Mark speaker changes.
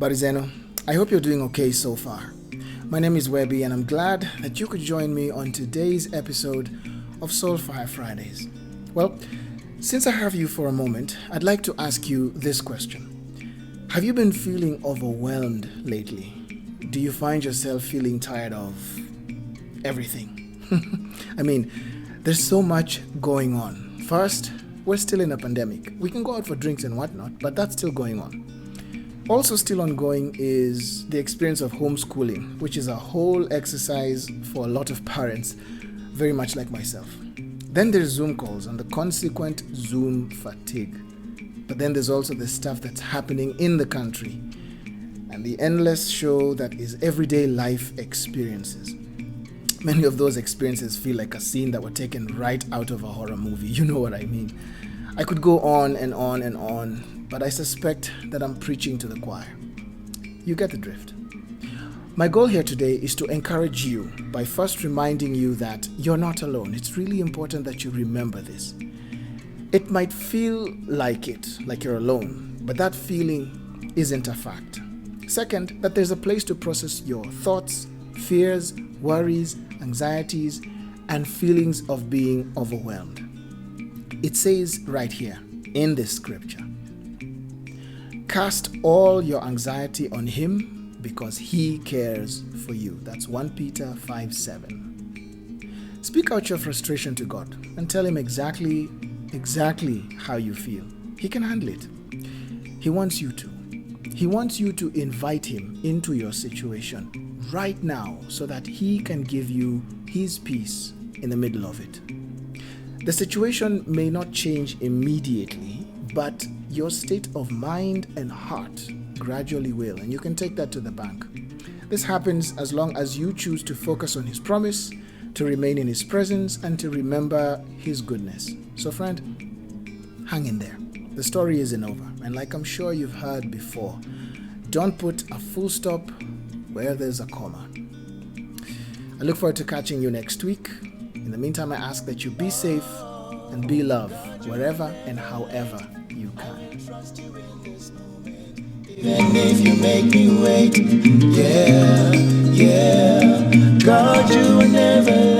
Speaker 1: Barizeno, I hope you're doing okay so far. My name is Webby and I'm glad that you could join me on today's episode of SoulFire Fridays. Well, since I have you for a moment, I'd like to ask you this question. Have you been feeling overwhelmed lately? Do you find yourself feeling tired of everything? I mean, there's so much going on. First, we're still in a pandemic. We can go out for drinks and whatnot, but that's still going on. Also still ongoing is the experience of homeschooling, which is a whole exercise for a lot of parents, very much like myself. Then there's Zoom calls and the consequent Zoom fatigue. But then there's also the stuff that's happening in the country and the endless show that is everyday life experiences. Many of those experiences feel like a scene that were taken right out of a horror movie. You know what I mean? I could go on and on and on, but I suspect that I'm preaching to the choir. You get the drift. My goal here today is to encourage you by first reminding you that you're not alone. It's really important that you remember this. It might feel like you're alone, but that feeling isn't a fact. Second, that there's a place to process your thoughts, fears, worries, anxieties, and feelings of being overwhelmed. It says right here in this scripture, cast all your anxiety on him because he cares for you. That's 1 Peter 5:7. Speak out your frustration to God and tell him exactly how you feel. He can handle it. He wants you to. He wants you to invite him into your situation right now so that he can give you his peace in the middle of it. The situation may not change immediately, but your state of mind and heart gradually will, and you can take that to the bank. This happens as long as you choose to focus on his promise, to remain in his presence, and to remember his goodness. So friend, hang in there. The story isn't over, and like I'm sure you've heard before, don't put a full stop where there's a comma. I look forward to catching you next week. In the meantime, I ask that you be safe and be loved wherever and however you can.
Speaker 2: Even if you make me wait, yeah, God, you will never